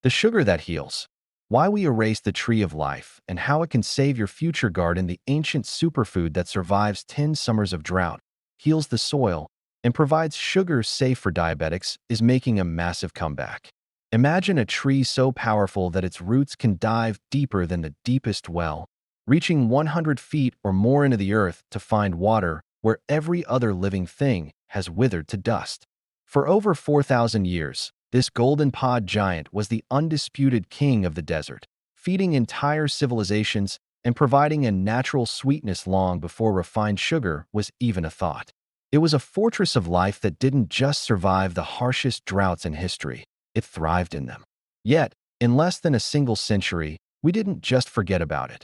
The sugar that heals. Why we erase the tree of life and how it can save your future garden. The ancient superfood that survives 10 summers of drought, heals the soil, and provides sugar safe for diabetics is making a massive comeback. Imagine a tree so powerful that its roots can dive deeper than the deepest well, reaching 100 feet or more into the earth to find water where every other living thing has withered to dust. For over 4,000 years, this golden pod giant was the undisputed king of the desert, feeding entire civilizations and providing a natural sweetness long before refined sugar was even a thought. It was a fortress of life that didn't just survive the harshest droughts in history, it thrived in them. Yet, in less than a single century, we didn't just forget about it.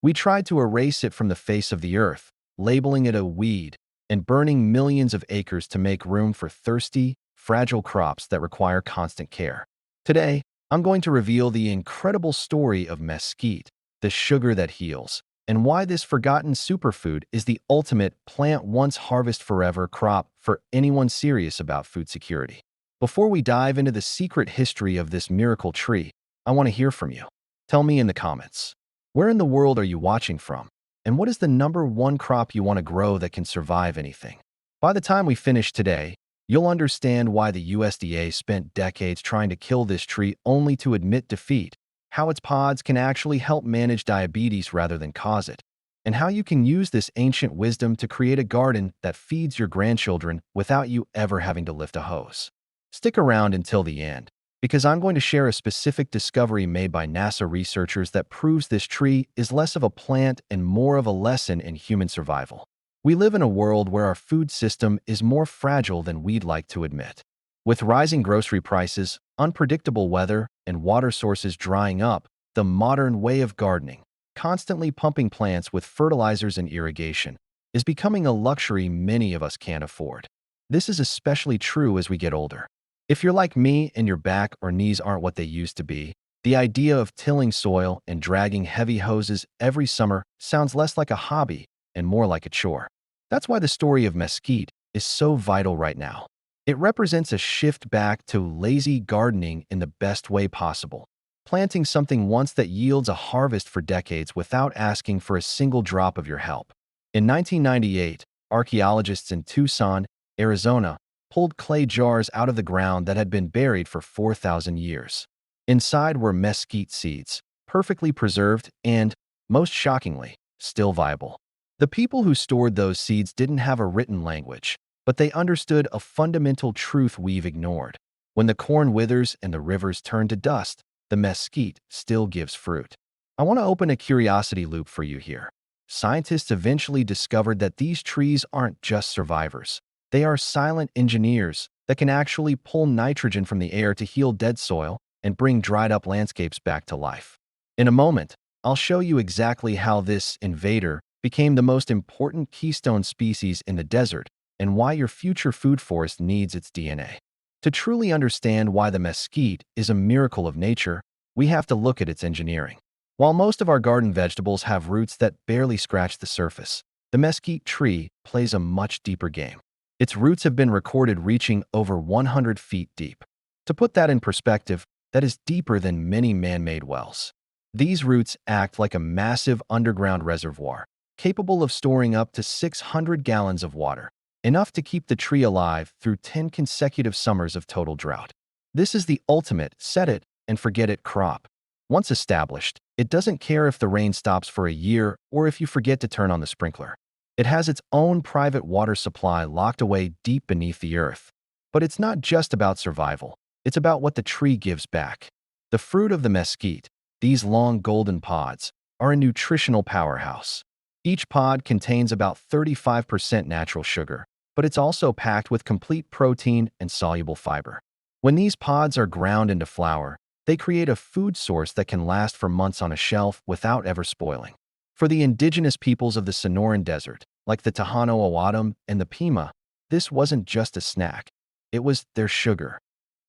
We tried to erase it from the face of the earth, labeling it a weed and burning millions of acres to make room for thirsty, fragile crops that require constant care. Today, I'm going to reveal the incredible story of mesquite, the sugar that heals, and why this forgotten superfood is the ultimate plant once harvest forever crop for anyone serious about food security. Before we dive into the secret history of this miracle tree, I want to hear from you. Tell me in the comments, where in the world are you watching from? And what is the #1 crop you want to grow that can survive anything? By the time we finish today, you'll understand why the USDA spent decades trying to kill this tree only to admit defeat, how its pods can actually help manage diabetes rather than cause it, and how you can use this ancient wisdom to create a garden that feeds your grandchildren without you ever having to lift a hose. Stick around until the end, because I'm going to share a specific discovery made by NASA researchers that proves this tree is less of a plant and more of a lesson in human survival. We live in a world where our food system is more fragile than we'd like to admit. With rising grocery prices, unpredictable weather, and water sources drying up, the modern way of gardening, constantly pumping plants with fertilizers and irrigation, is becoming a luxury many of us can't afford. This is especially true as we get older. If you're like me and your back or knees aren't what they used to be, the idea of tilling soil and dragging heavy hoses every summer sounds less like a hobby and more like a chore. That's why the story of mesquite is so vital right now. It represents a shift back to lazy gardening in the best way possible, planting something once that yields a harvest for decades without asking for a single drop of your help. In 1998, archaeologists in Tucson, Arizona, pulled clay jars out of the ground that had been buried for 4,000 years. Inside were mesquite seeds, perfectly preserved and, most shockingly, still viable. The people who stored those seeds didn't have a written language, but they understood a fundamental truth we've ignored. When the corn withers and the rivers turn to dust, the mesquite still gives fruit. I want to open a curiosity loop for you here. Scientists eventually discovered that these trees aren't just survivors. They are silent engineers that can actually pull nitrogen from the air to heal dead soil and bring dried-up landscapes back to life. In a moment, I'll show you exactly how this invader became the most important keystone species in the desert and why your future food forest needs its DNA. To truly understand why the mesquite is a miracle of nature, we have to look at its engineering. While most of our garden vegetables have roots that barely scratch the surface, the mesquite tree plays a much deeper game. Its roots have been recorded reaching over 100 feet deep. To put that in perspective, that is deeper than many man-made wells. These roots act like a massive underground reservoir, capable of storing up to 600 gallons of water, enough to keep the tree alive through 10 consecutive summers of total drought. This is the ultimate set-it-and-forget-it crop. Once established, it doesn't care if the rain stops for a year or if you forget to turn on the sprinkler. It has its own private water supply locked away deep beneath the earth. But it's not just about survival. It's about what the tree gives back. The fruit of the mesquite, these long golden pods, are a nutritional powerhouse. Each pod contains about 35% natural sugar, but it's also packed with complete protein and soluble fiber. When these pods are ground into flour, they create a food source that can last for months on a shelf without ever spoiling. For the indigenous peoples of the Sonoran Desert, like the Tejano Awadam and the Pima, this wasn't just a snack. It was their sugar.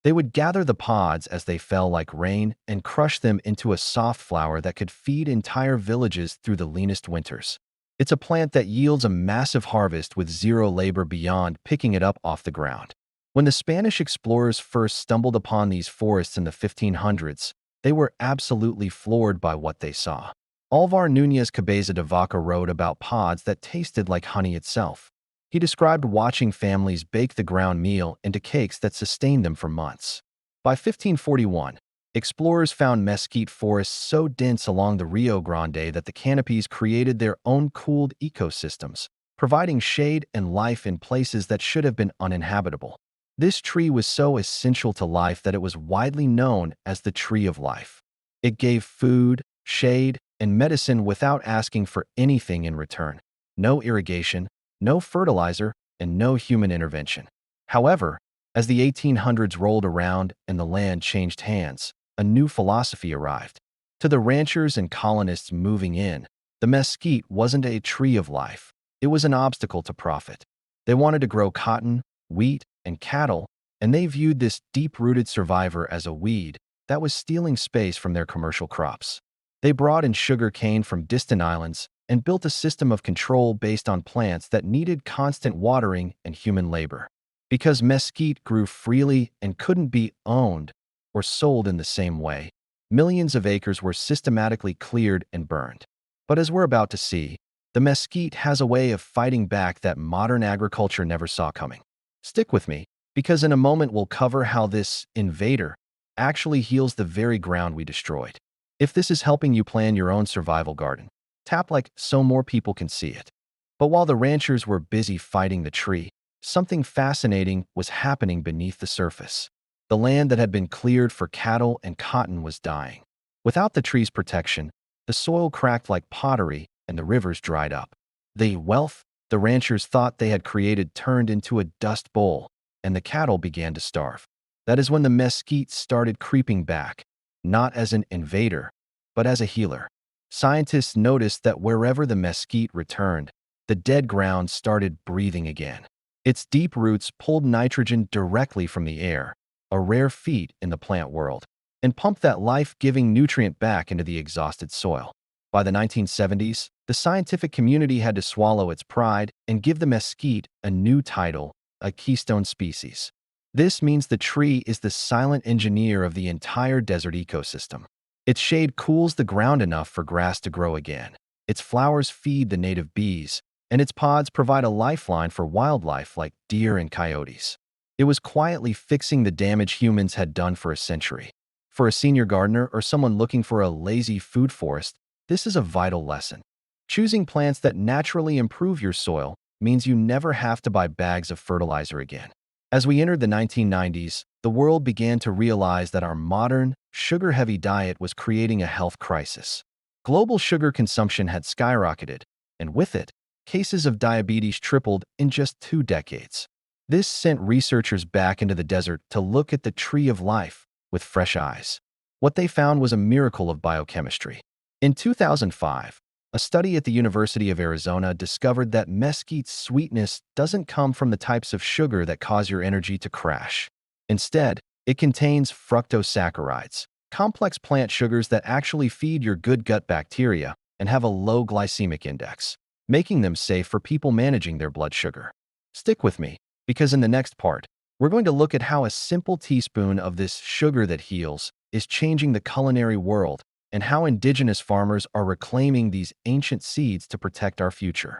They would gather the pods as they fell like rain and crush them into a soft flour that could feed entire villages through the leanest winters. It's a plant that yields a massive harvest with zero labor beyond picking it up off the ground. When the Spanish explorers first stumbled upon these forests in the 1500s, they were absolutely floored by what they saw. Alvar Núñez Cabeza de Vaca wrote about pods that tasted like honey itself. He described watching families bake the ground meal into cakes that sustained them for months. By 1541, explorers found mesquite forests so dense along the Rio Grande that the canopies created their own cooled ecosystems, providing shade and life in places that should have been uninhabitable. This tree was so essential to life that it was widely known as the tree of life. It gave food, shade, and medicine without asking for anything in return. No irrigation, no fertilizer, and no human intervention. However, as the 1800s rolled around and the land changed hands, a new philosophy arrived. To the ranchers and colonists moving in, the mesquite wasn't a tree of life. It was an obstacle to profit. They wanted to grow cotton, wheat, and cattle, and they viewed this deep-rooted survivor as a weed that was stealing space from their commercial crops. They brought in sugar cane from distant islands and built a system of control based on plants that needed constant watering and human labor. Because mesquite grew freely and couldn't be owned or sold in the same way, millions of acres were systematically cleared and burned. But as we're about to see, the mesquite has a way of fighting back that modern agriculture never saw coming. Stick with me, because in a moment we'll cover how this invader actually heals the very ground we destroyed. If this is helping you plan your own survival garden, tap like so more people can see it. But while the ranchers were busy fighting the tree, something fascinating was happening beneath the surface. The land that had been cleared for cattle and cotton was dying. Without the tree's protection, the soil cracked like pottery and the rivers dried up. The wealth the ranchers thought they had created turned into a dust bowl, and the cattle began to starve. That is when the mesquite started creeping back, not as an invader, but as a healer. Scientists noticed that wherever the mesquite returned, the dead ground started breathing again. Its deep roots pulled nitrogen directly from the air, a rare feat in the plant world, and pumped that life-giving nutrient back into the exhausted soil. By the 1970s, the scientific community had to swallow its pride and give the mesquite a new title, a keystone species. This means the tree is the silent engineer of the entire desert ecosystem. Its shade cools the ground enough for grass to grow again. Its flowers feed the native bees, and its pods provide a lifeline for wildlife like deer and coyotes. It was quietly fixing the damage humans had done for a century. For a senior gardener or someone looking for a lazy food forest, this is a vital lesson. Choosing plants that naturally improve your soil means you never have to buy bags of fertilizer again. As we entered the 1990s, the world began to realize that our modern, sugar-heavy diet was creating a health crisis. Global sugar consumption had skyrocketed, and with it, cases of diabetes tripled in just 2 decades. This sent researchers back into the desert to look at the tree of life with fresh eyes. What they found was a miracle of biochemistry. In 2005, a study at the University of Arizona discovered that mesquite's sweetness doesn't come from the types of sugar that cause your energy to crash. Instead, it contains fructosaccharides, complex plant sugars that actually feed your good gut bacteria and have a low glycemic index, making them safe for people managing their blood sugar. Stick with me, because in the next part, we're going to look at how a simple teaspoon of this sugar that heals is changing the culinary world, and how indigenous farmers are reclaiming these ancient seeds to protect our future.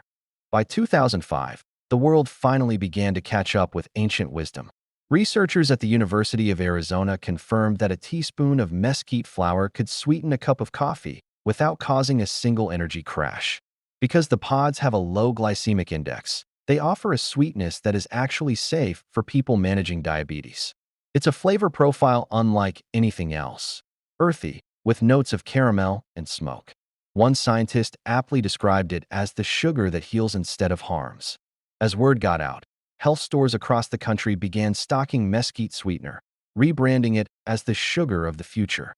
By 2005, the world finally began to catch up with ancient wisdom. Researchers at the University of Arizona confirmed that a teaspoon of mesquite flower could sweeten a cup of coffee without causing a single energy crash. Because the pods have a low glycemic index, they offer a sweetness that is actually safe for people managing diabetes. It's a flavor profile unlike anything else. Earthy, with notes of caramel and smoke. One scientist aptly described it as the sugar that heals instead of harms. As word got out, health stores across the country began stocking mesquite sweetener, rebranding it as the sugar of the future.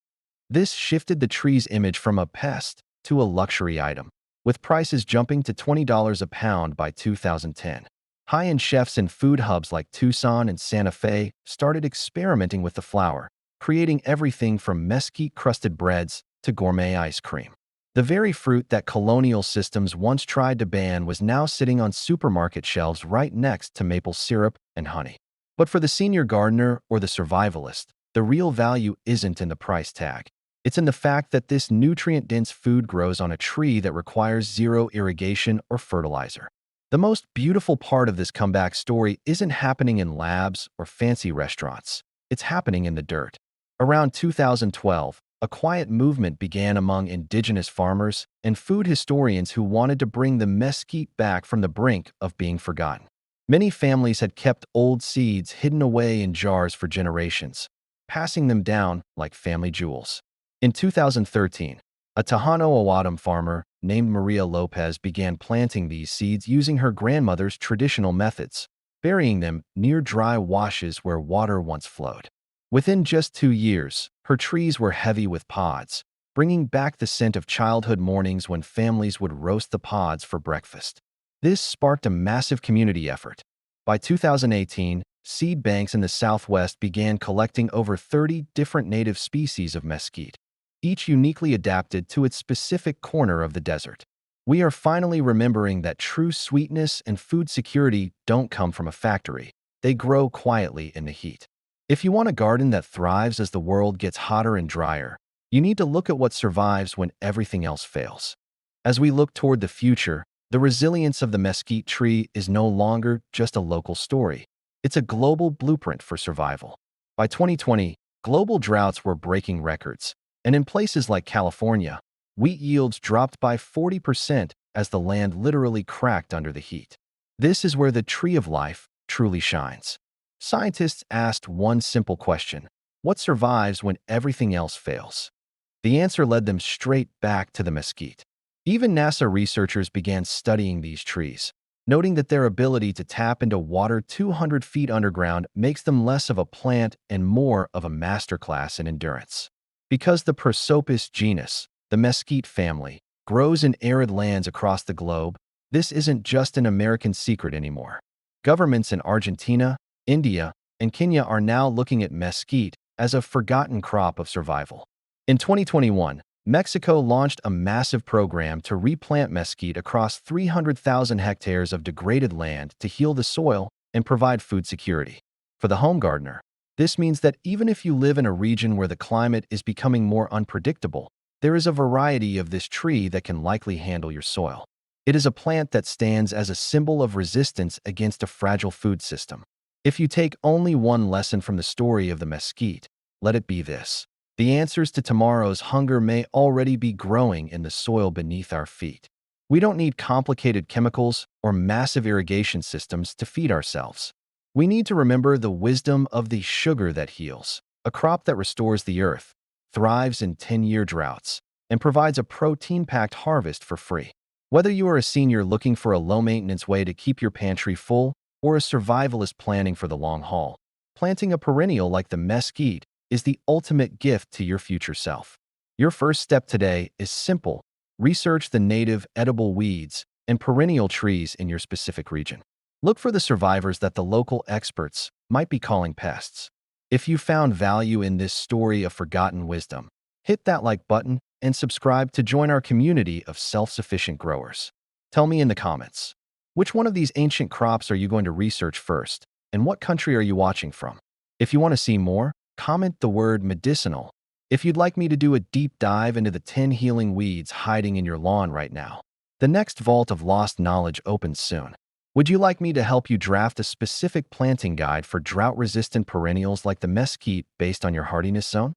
This shifted the tree's image from a pest to a luxury item, with prices jumping to $20 a pound by 2010. High-end chefs in food hubs like Tucson and Santa Fe started experimenting with the flower, creating everything from mesquite-crusted breads to gourmet ice cream. The very fruit that colonial systems once tried to ban was now sitting on supermarket shelves right next to maple syrup and honey. But for the senior gardener or the survivalist, the real value isn't in the price tag. It's in the fact that this nutrient-dense food grows on a tree that requires zero irrigation or fertilizer. The most beautiful part of this comeback story isn't happening in labs or fancy restaurants. It's happening in the dirt. Around 2012, a quiet movement began among indigenous farmers and food historians who wanted to bring the mesquite back from the brink of being forgotten. Many families had kept old seeds hidden away in jars for generations, passing them down like family jewels. In 2013, a Tejano Awadam farmer named Maria Lopez began planting these seeds using her grandmother's traditional methods, burying them near dry washes where water once flowed. Within just 2 years, her trees were heavy with pods, bringing back the scent of childhood mornings when families would roast the pods for breakfast. This sparked a massive community effort. By 2018, seed banks in the Southwest began collecting over 30 different native species of mesquite, each uniquely adapted to its specific corner of the desert. We are finally remembering that true sweetness and food security don't come from a factory. They grow quietly in the heat. If you want a garden that thrives as the world gets hotter and drier, you need to look at what survives when everything else fails. As we look toward the future, the resilience of the mesquite tree is no longer just a local story. It's a global blueprint for survival. By 2020, global droughts were breaking records, and in places like California, wheat yields dropped by 40% as the land literally cracked under the heat. This is where the tree of life truly shines. Scientists asked one simple question: what survives when everything else fails? The answer led them straight back to the mesquite. Even NASA researchers began studying these trees, noting that their ability to tap into water 200 feet underground makes them less of a plant and more of a masterclass in endurance. Because the Prosopis genus, the mesquite family, grows in arid lands across the globe, this isn't just an American secret anymore. Governments in Argentina, India, and Kenya are now looking at mesquite as a forgotten crop of survival. In 2021, Mexico launched a massive program to replant mesquite across 300,000 hectares of degraded land to heal the soil and provide food security. For the home gardener, this means that even if you live in a region where the climate is becoming more unpredictable, there is a variety of this tree that can likely handle your soil. It is a plant that stands as a symbol of resistance against a fragile food system. If you take only one lesson from the story of the mesquite, let it be this: the answers to tomorrow's hunger may already be growing in the soil beneath our feet. We don't need complicated chemicals or massive irrigation systems to feed ourselves. We need to remember the wisdom of the sugar that heals, a crop that restores the earth, thrives in 10-year droughts, and provides a protein-packed harvest for free. Whether you are a senior looking for a low-maintenance way to keep your pantry full or a survivalist planning for the long haul, planting a perennial like the mesquite is the ultimate gift to your future self. Your first step today is simple: research the native edible weeds and perennial trees in your specific region. Look for the survivors that the local experts might be calling pests. If you found value in this story of forgotten wisdom, hit that like button and subscribe to join our community of self-sufficient growers. Tell me in the comments, which one of these ancient crops are you going to research first, and what country are you watching from? If you want to see more, comment the word medicinal. If you'd like me to do a deep dive into the 10 healing weeds hiding in your lawn right now, the next vault of lost knowledge opens soon. Would you like me to help you draft a specific planting guide for drought-resistant perennials like the mesquite based on your hardiness zone?